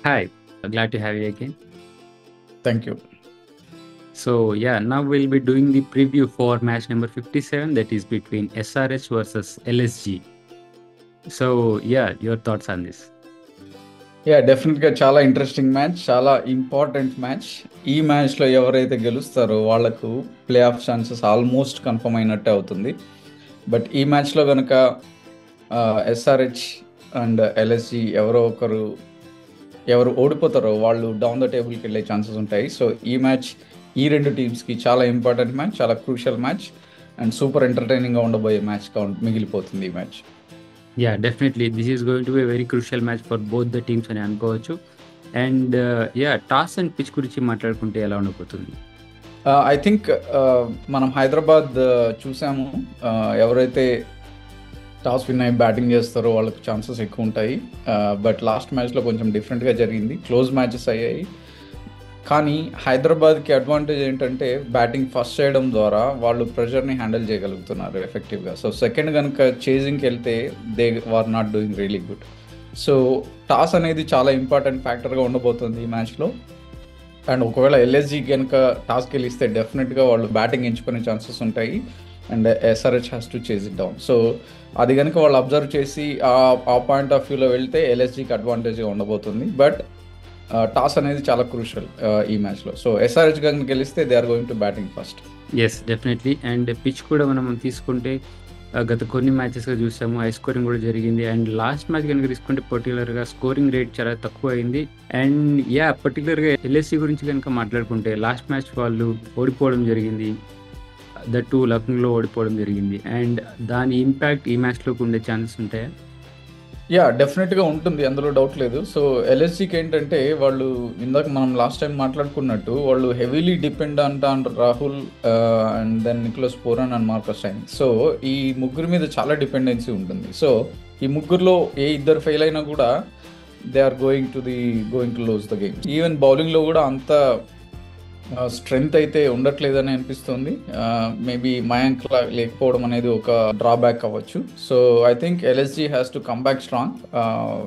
Hi, glad to have you again. Thank you. So, yeah, now we'll be doing the preview for match number 57, that is between SRH versus LSG. So, yeah, your thoughts on this? డెఫినెట్గా చాలా interesting match, చాలా important match. ఈ మ్యాచ్లో ఎవరైతే గెలుస్తారో వాళ్ళకు play of chances almost confirm అయినట్టే అవుతుంది. బట్ ఈ మ్యాచ్లో కనుక ఎస్ఆర్హెచ్ అండ్ ఎల్ఎస్జి ఎవరు ఓడిపోతారో వాళ్ళు డౌన్ ద టేబుల్కి వెళ్ళే ఛాన్సెస్ ఉంటాయి. సో ఈ మ్యాచ్ ఈ రెండు టీమ్స్కి చాలా ఇంపార్టెంట్ మ్యాచ్, చాలా క్రూషియల్ మ్యాచ్ అండ్ సూపర్ ఎంటర్టైనింగ్గా ఉండబోయే మ్యాచ్ మిగిలిపోతుంది ఈ match. Yeah, definitely. This is going to be a very crucial match for both the teams అని అనుకోవచ్చు. అండ్ టాస్ అండ్ పిచ్ గురించి మాట్లాడుకుంటే ఎలా ఉండబోతుంది? ఐ థింక్ మనం హైదరాబాద్ చూసాము. ఎవరైతే టాస్ విన్ అయ్యి బ్యాటింగ్ చేస్తారో వాళ్ళకి ఛాన్సెస్ ఎక్కువ ఉంటాయి. బట్ లాస్ట్ మ్యాచ్లో కొంచెం డిఫరెంట్గా జరిగింది, క్లోజ్ మ్యాచెస్ అయ్యాయి. కానీ హైదరాబాద్కి అడ్వాంటేజ్ ఏంటంటే బ్యాటింగ్ ఫస్ట్ చేయడం ద్వారా వాళ్ళు ప్రెషర్ని హ్యాండిల్ చేయగలుగుతున్నారు ఎఫెక్టివ్గా. సో సెకండ్ కనుక చేజింగ్కి వెళ్తే they are not doing really good. So toss అనేది చాలా ఇంపార్టెంట్ ఫ్యాక్టర్గా ఉండబోతుంది ఈ మ్యాచ్లో. అండ్ ఒకవేళ ఎల్ఎస్జి కనుక టాస్ గెలిస్తే డెఫినెట్గా వాళ్ళు బ్యాటింగ్ ఎంచుకునే ఛాన్సెస్ ఉంటాయి and SRH has to chase it down. So అది కనుక వాళ్ళు అబ్జర్వ్ చేసి ఆ పాయింట్ ఆఫ్ వ్యూలో వెళ్తే ఎల్ఎస్జికి అడ్వాంటేజ్గా ఉండబోతుంది. బట్ టాస్ అనేది చాలా క్రూషియల్ ఈ మ్యాచ్లో. సో ఎస్ఆర్హెచ్ కనుక గెలిస్తే they are going to batting first. Yes, definitely. And pitch కూడా మనం తీసుకుంటే గత కొన్ని మ్యాచెస్గా చూసాము, హై స్కోరింగ్ కూడా జరిగింది. అండ్ లాస్ట్ మ్యాచ్ కనుక తీసుకుంటే పర్టికులర్గా స్కోరింగ్ రేట్ చాలా తక్కువ అయింది. అండ్ పర్టికులర్గా ఎల్ఎస్సి గురించి కనుక మాట్లాడుకుంటే లాస్ట్ మ్యాచ్ వాళ్ళు ఓడిపోవడం జరిగింది, దట్టు లక్నోలో ఓడిపోవడం జరిగింది. అండ్ దాని ఇంపాక్ట్ ఈ మ్యాచ్లోకి ఉండే ఛాన్సెస్ ఉంటాయా? డెఫినెట్గా ఉంటుంది, అందులో డౌట్ లేదు. సో ఎల్ఎస్జికి ఏంటంటే వాళ్ళు ఇందాక మనం లాస్ట్ టైం మాట్లాడుకున్నట్టు వాళ్ళు heavily depend on Rahul and then Nicholas Pooran and Marcus Stoinis. So ఈ ముగ్గురు మీద చాలా డిపెండెన్సీ ఉంటుంది. సో ఈ ముగ్గురులో ఏ ఇద్దరు ఫెయిల్ అయినా కూడా they are going to lose the game. Even బౌలింగ్లో కూడా అంత స్ట్రెంగ్త్ అయితే ఉండట్లేదని అనిపిస్తుంది. మేబీ మయాంక్ లేకపోవడం అనేది ఒక డ్రాబ్యాక్ అవ్వచ్చు. So I think LSG has to come back strong.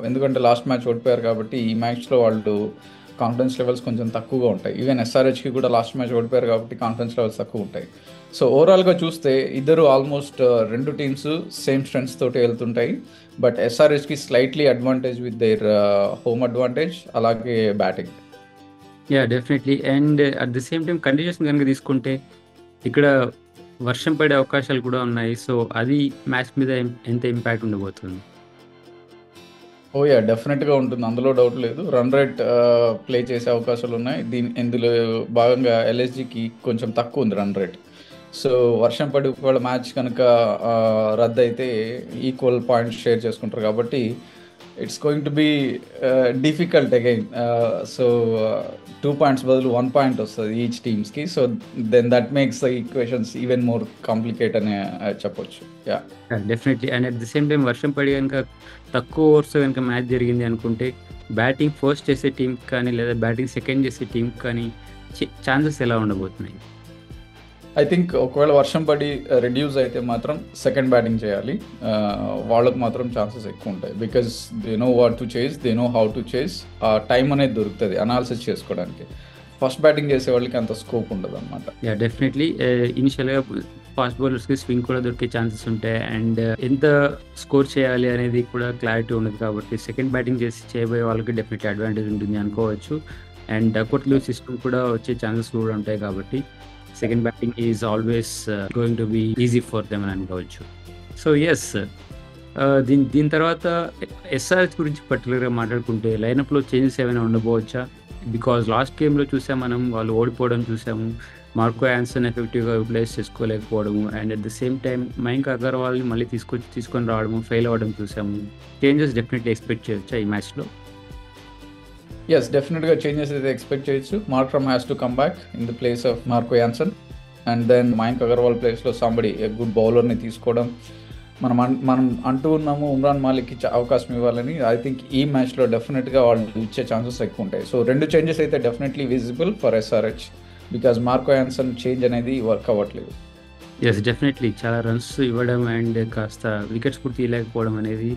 ఎందుకంటే లాస్ట్ మ్యాచ్ ఓడిపోయారు కాబట్టి ఈ మ్యాచ్లో వాళ్ళు కాన్ఫిడెన్స్ లెవెల్స్ కొంచెం తక్కువగా ఉంటాయి. ఈవెన్ ఎస్ఆర్హెచ్కి కూడా లాస్ట్ మ్యాచ్ ఓడిపోయారు కాబట్టి కాన్ఫిడెన్స్ లెవెల్స్ తక్కువ ఉంటాయి. సో ఓవరాల్గా చూస్తే ఇద్దరు ఆల్మోస్ట్ రెండు టీమ్స్ సేమ్ స్ట్రెంగ్స్ తోటి వెళ్తుంటాయి. బట్ ఎస్ఆర్హెచ్కి slightly advantage with their home advantage, అలాగే batting. Definitely. And at the same time conditions కనుక తీసుకుంటే ఇక్కడ వర్షం పడే అవకాశాలు కూడా ఉన్నాయి. సో అది మ్యాచ్ మీద ఎంత ఇంపాక్ట్ ఉండబోతుంది? డెఫినెట్గా ఉంటుంది, అందులో డౌట్ లేదు. రన్ రేట్ ప్లే చేసే అవకాశాలు ఉన్నాయి. ఇందులో భాగంగా ఎల్ఎస్జికి కొంచెం తక్కువ ఉంది రన్ రేట్. సో వర్షం పడి ఒకవేళ మ్యాచ్ కనుక రద్దు అయితే ఈక్వల్ పాయింట్స్ షేర్ చేసుకుంటారు కాబట్టి it's going to be difficult again. So 2 points బదులు 1 పాయింట్ వస్తుంది ఈచ్ టీమ్స్కి. So then that makes the equations even more complicate అని చెప్పొచ్చు. Definitely. And at the same time వర్షం పడి కనుక తక్కువ ఓవర్స్ కనుక మ్యాచ్ జరిగింది అనుకుంటే బ్యాటింగ్ ఫస్ట్ చేసే టీంకి కానీ లేదా బ్యాటింగ్ సెకండ్ చేసే టీంకి కానీ ఛాన్సెస్ ఎలా ఉండబోతున్నాయి? ఐ థింక్ ఒకవేళ వర్షం పడి రెడ్యూస్ అయితే మాత్రం సెకండ్ బ్యాటింగ్ చేయాలి. వాళ్ళకు మాత్రం ఛాన్సెస్ ఎక్కువ ఉంటాయి. Because they know what to చేస్, దే నో హౌ టు చేస్. ఆ టైం అనేది దొరుకుతుంది అనాలిసిస్ చేసుకోవడానికి. ఫస్ట్ బ్యాటింగ్ చేసే వాళ్ళకి అంత స్కోప్ ఉండదు అనమాట. డెఫినెట్లీ. ఇనిషియల్గా ఫాస్ట్ బౌలర్స్కి స్వింగ్ కూడా దొరికే ఛాన్సెస్ ఉంటాయి. అండ్ ఎంత స్కోర్ చేయాలి అనేది కూడా క్లారిటీ ఉండదు కాబట్టి సెకండ్ బ్యాటింగ్ చేయబోయే వాళ్ళకి డెఫినెట్లీ అడ్వాంటేజ్ ఉంటుంది అనుకోవచ్చు. అండ్ డక్వర్త్ లూయిస్ సిస్టమ్ కూడా వచ్చే ఛాన్సెస్ కూడా ఉంటాయి కాబట్టి second batting is always going to be easy for them అని అనుకోవచ్చు. సో ఎస్, దీని తర్వాత ఎస్ఆర్హెచ్ గురించి పర్టికులర్గా మాట్లాడుకుంటే లైనప్లో చేంజెస్ ఏమైనా ఉండబోవచ్చా? బికాజ్ లాస్ట్ గేమ్లో చూసాం మనం, వాళ్ళు ఓడిపోవడం చూసాము, మార్కో యాన్సన్ ఎఫెక్టివ్గా యూటిలైజ్ చేసుకోలేకపోవడము. And at the same time Mayank అగర్వాల్ని మళ్ళీ తీసుకొని రావడము, ఫెయిల్ అవ్వడం చూసాము. చేంజెస్ డెఫినెట్లీ ఎక్స్పెక్ట్ చేయొచ్చా ఈ మ్యాచ్లో? డెఫినెట్గా చేంజెస్ అయితే ఎక్స్పెక్ట్ చేయొచ్చు. Markram has to come back in the place of Marco Jansen and then Mayank Agarwal ప్లేస్లో సంబడి గుడ్ బౌలర్ని తీసుకోవడం. మనం అంటూ ఉన్నాము ఉమ్రాన్ మాలిక్కి అవకాశం ఇవ్వాలని. ఐ థింక్ ఈ మ్యాచ్లో డెఫినెట్గా వాళ్ళు ఇచ్చే ఛాన్సెస్ ఎక్కువ ఉంటాయి. సో రెండు చేంజెస్ అయితే definitely visible for SRH because Marco Jansen change అనేది వర్క్ అవ్వట్లేదు. డెఫినెట్లీ. చాలా రన్స్ ఇవ్వడం అండ్ కాస్త వికెట్స్ కూడా తీయలేకపోవడం అనేది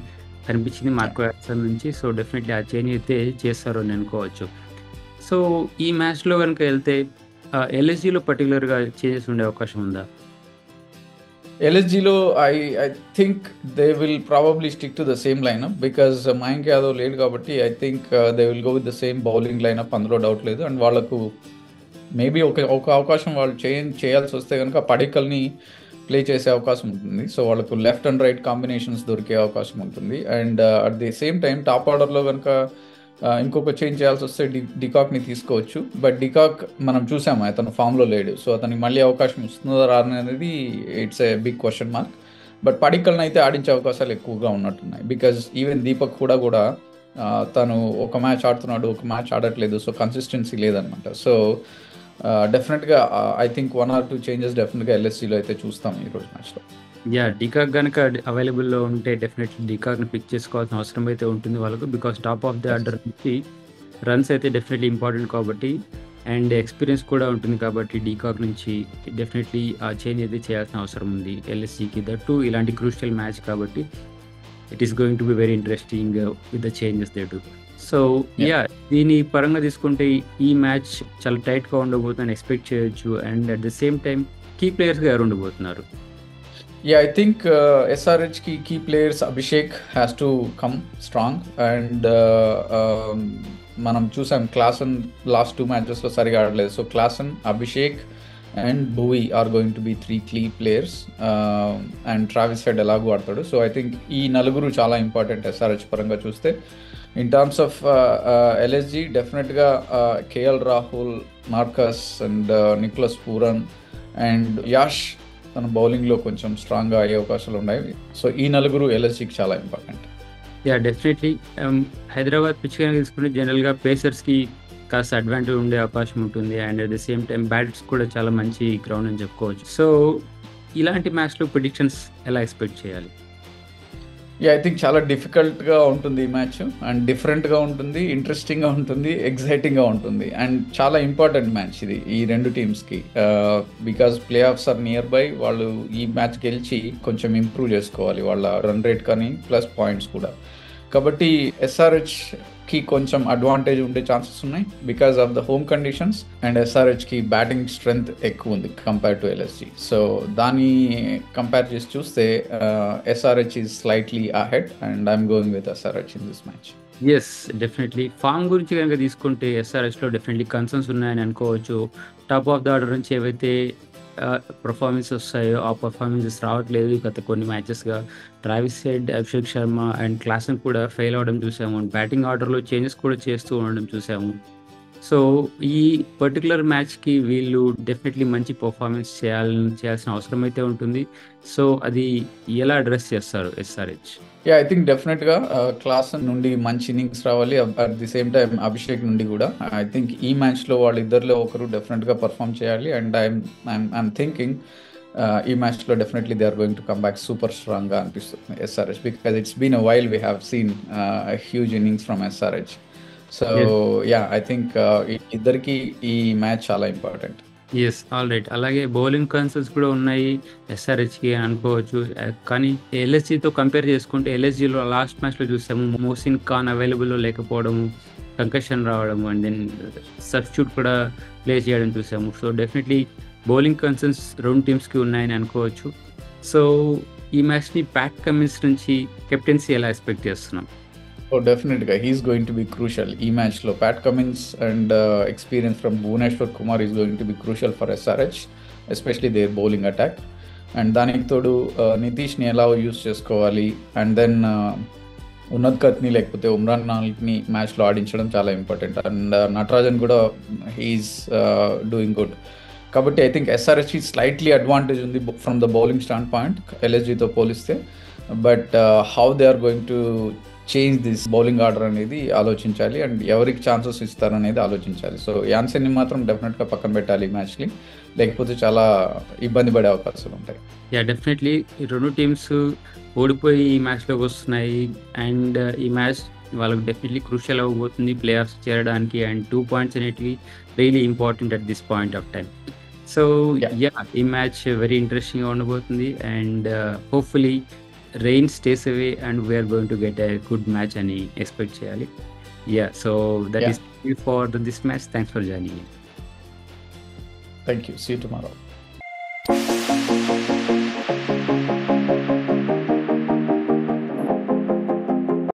కనిపించింది Yeah. మార్కో యాక్సన్ నుంచి. సో, డెఫినెట్‌లీ ఆ చేంజ్ అయితే చేస్తారు అని అనుకోవచ్చు. సో, ఈ మ్యాచ్‌లో గనుక ఎళ్తే ఎల్ఎస్‌జీలో పర్టిక్యులర్‌గా చేంజెస్ ఉండే అవకాశం ఉందా? ఎల్ఎస్జీలో I think they will probably stick to the same lineup because Mayank Yadav లేడు కాబట్టి I think they will go with the same bowling lineup, అందులో డౌట్ లేదు. అండ్ వాళ్ళకు మేబీ ఒక అవకాశం వాళ్ళు చేయాల్సి వస్తే కనుక పడికల్ని ప్లే చేసే అవకాశం ఉంటుంది. సో వాళ్ళకు లెఫ్ట్ అండ్ రైట్ కాంబినేషన్స్ దొరికే అవకాశం ఉంటుంది. And at the same time top ఆర్డర్లో కనుక ఇంకొక చేంజ్ చేయాల్సి వస్తే డికాక్ని తీసుకోవచ్చు. బట్ డికాక్ మనం చూసాము అతను ఫామ్లో లేడు. సో అతనికి మళ్ళీ అవకాశం వస్తుందా రాని అనేది it's a big question mark. But పడికల్ని అయితే ఆడించే అవకాశాలు ఎక్కువగా ఉన్నట్టున్నాయి. బికాజ్ ఈవెన్ దీపక్ కూడా తను ఒక మ్యాచ్ ఆడుతున్నాడు, ఒక మ్యాచ్ ఆడట్లేదు. సో కన్సిస్టెన్సీ లేదనమాట. సో డెఫినెట్గా ఐ థింక్ 1 or 2 చేంజెస్ డెఫినెట్గా ఎల్ఎస్సీలో అయితే చూస్తాం ఈరోజు మ్యాచ్లో. డికాక్ గనక అవైలబుల్‌లో ఉంటే డెఫినెట్‌లీ డికాక్‌ని పిక్ చేసుకోవాల్సిన అవసరం అయితే ఉంటుంది వాళ్ళకు. Because top of the order నుంచి రన్స్ అయితే డెఫినెట్‌లీ ఇంపార్టెంట్ కాబట్టి, అండ్ ఎక్స్‌పీరియన్స్ కూడా ఉంటుంది కాబట్టి డికాక్ నుంచి డెఫినెట్‌లీ ఆ చేంజ్ అయితే చేయాల్సిన అవసరం ఉంది ఎల్ఎస్‌జీకి. దట్ టూ ఇలాంటి క్రూషియల్ మ్యాచ్ కాబట్టి it is going to be very interesting with the changes they do. So దీని పరంగా తీసుకుంటే ఈ మ్యాచ్ చాలా టైట్‌గా ఉండబోతుందని ఎక్స్పెక్ట్ చేయొచ్చు. And at the same time key ప్లేయర్స్‌గా ఎవరు ఉండబోతున్నారు? I think SRH key players Abhishek has to come strong, and మనం చూసాం క్లాసన్ లాస్ట్ 2 మ్యాచెస్లో సరిగా ఆడలేదు. So Klaasen, Abhishek and Bhuvi are going to be 3 key players, and Travis Head ఎలాగూ ఆడతాడు. సో ఐ థింక్ ఈ నలుగురు చాలా ఇంపార్టెంట్ SRH పరంగా చూస్తే. ఇన్ టర్మ్స్ ఆఫ్ ఎల్ఎస్జీ డెఫినెట్గా KL Rahul, Marcus and Nicholas Pooran and Yash తన బౌలింగ్లో కొంచెం స్ట్రాంగ్గా అయ్యే అవకాశాలు ఉన్నాయి. సో ఈ నలుగురు ఎల్ఎస్జీకి చాలా ఇంపార్టెంట్. డెఫినెట్లీ హైదరాబాద్ పిచ్ కనుక తీసుకుంటే జనరల్గా పేసర్స్కి కాస్త అడ్వాంటేజ్ ఉండే అవకాశం ఉంటుంది. And at the same time bats కూడా చాలా మంచి గ్రౌండ్ అని చెప్పుకోవచ్చు. సో ఇలాంటి మ్యాచ్లో ప్రిడిక్షన్స్ ఎలా ఎక్స్పెక్ట్ చేయాలి? ఐ థింక్ చాలా డిఫికల్ట్గా ఉంటుంది ఈ మ్యాచ్. అండ్ డిఫరెంట్గా ఉంటుంది, ఇంట్రెస్టింగ్గా ఉంటుంది, ఎగ్జైటింగ్గా ఉంటుంది. అండ్ చాలా ఇంపార్టెంట్ మ్యాచ్ ఇది ఈ రెండు టీమ్స్కి. Because play offs are near by. వాళ్ళు ఈ మ్యాచ్ గెలిచి కొంచెం ఇంప్రూవ్ చేసుకోవాలి వాళ్ళ రన్ రేట్ కానీ ప్లస్ పాయింట్స్ కూడా. కాబట్టి ఎస్ఆర్హెచ్కి కొంచెం అడ్వాంటేజ్ ఉండే ఛాన్సెస్ ఉన్నాయి because of the home conditions. And ఎస్ఆర్హెచ్కి బ్యాటింగ్ స్ట్రెంగ్త్ ఎక్కువ ఉంది కంపేర్ టు ఎల్ఎస్జీ. సో దాన్ని కంపేర్ చేసి చూస్తే SRH is slightly ahead and I'm going with SRH in this match. Definitely form గురించి కనుక తీసుకుంటే ఎస్ఆర్హెచ్లో డెఫినెట్లీ కన్సర్న్స్ ఉన్నాయని అనుకోవచ్చు. టాప్ ఆఫ్ ద ఆర్డర్ నుంచి ఏవైతే పర్ఫార్మెన్స్ వస్తాయో ఆ పర్ఫార్మెన్సెస్ రావట్లేదు గత కొన్ని మ్యాచెస్గా. Travis Head, Abhishek Sharma and Klaasen కూడా ఫెయిల్ అవ్వడం చూసాము. బ్యాటింగ్ ఆర్డర్లో చేంజెస్ కూడా చేస్తూ ఉండడం చూసాము. సో ఈ పర్టికులర్ మ్యాచ్కి వీళ్ళు డెఫినెట్లీ మంచి పర్ఫార్మెన్స్ చేయాల్సిన అవసరం అయితే ఉంటుంది. సో అది ఎలా అడ్రస్ చేస్తారు ఎస్ఆర్హెచ్? ఐ థింక్ డెఫినెట్గా క్లాసన్ నుండి మంచి ఇన్నింగ్స్ రావాలి. At the same time Abhishek నుండి కూడా. ఐ థింక్ ఈ మ్యాచ్లో వాళ్ళిద్దరిలో ఒకరు డెఫినెట్గా పర్ఫామ్ చేయాలి. అండ్ ఐఎమ్ థింకింగ్ ఈ మ్యాచ్లో definitely they are going to come back super స్ట్రాంగ్గా అనిపిస్తుంది SRH. Because it's been a while we have seen huge innings from SRH. So I think ఇద్దరికి ఈ మ్యాచ్ చాలా ఇంపార్టెంట్. All right. అలాగే bowling concerns కూడా ఉన్నాయి ఎస్ఆర్హెచ్కి అని అనుకోవచ్చు. కానీ ఎల్ఎస్జీతో కంపేర్ చేసుకుంటే ఎల్ఎస్జీలో లాస్ట్ మ్యాచ్లో చూసాము మోసిన్ ఖాన్ అవైలబుల్లో లేకపోవడము, కంకషన్ రావడము, అండ్ దెన్ సబ్స్టిట్యూట్ కూడా ప్లే చేయడం చూసాము. సో డెఫినెట్లీ బౌలింగ్ కన్సర్న్స్ రెండు టీమ్స్కి ఉన్నాయని అనుకోవచ్చు. సో ఈ మ్యాచ్ని ప్యాట్ కమిన్స్ నుంచి కెప్టెన్సీ ఎలా ఎక్స్పెక్ట్ చేస్తున్నాం? డెఫినెట్గా he is going to be crucial ఈ మ్యాచ్లో. Pat Cummins and experience from Bhuvneshwar Kumar is going to be crucial for SRH, especially their bowling attack. అండ్ దానికి తోడు నితీష్ని ఎలా యూస్ చేసుకోవాలి, అండ్ దెన్ ఉన్నద్ కత్ని లేకపోతే ఉమ్రాన్ మాలిక్ని మ్యాచ్లో ఆడించడం చాలా ఇంపార్టెంట్. అండ్ నటరాజన్ కూడా హీఈస్ డూయింగ్ గుడ్. కాబట్టి ఐ థింక్ ఎస్ఆర్హెచ్కి స్లైట్లీ అడ్వాంటేజ్ ఉంది from the bowling stand point ఎల్ఎస్జీతో పోలిస్తే. But how they are going to change this bowling order అనేది ఆలోచించాలి. అండ్ ఎవరికి ఛాన్సెస్ ఇస్తారనేది ఆలోచించాలి. సో యాన్సన్ని మాత్రం డెఫినెట్గా పక్కన పెట్టాలి ఈ మ్యాచ్కి, లేకపోతే చాలా ఇబ్బంది పడే అవకాశాలు ఉంటాయి. డెఫినెట్లీ ఈ రెండు టీమ్స్ ఓడిపోయి ఈ మ్యాచ్లోకి వస్తున్నాయి. అండ్ ఈ మ్యాచ్ వాళ్ళకి డెఫినెట్లీ క్రూషియల్ అవ్వబోతుంది ప్లే ఆఫ్స్ చేరడానికి. అండ్ 2 points అనేటివి really important at this point of time. So ఈ మ్యాచ్ వెరీ ఇంట్రెస్టింగ్గా ఉండబోతుంది. And hopefully rain stays away and we are going to get a good match అని expect చేయాలి. So that Yeah. Is for this match. Thanks for joining. Thank you. See you tomorrow.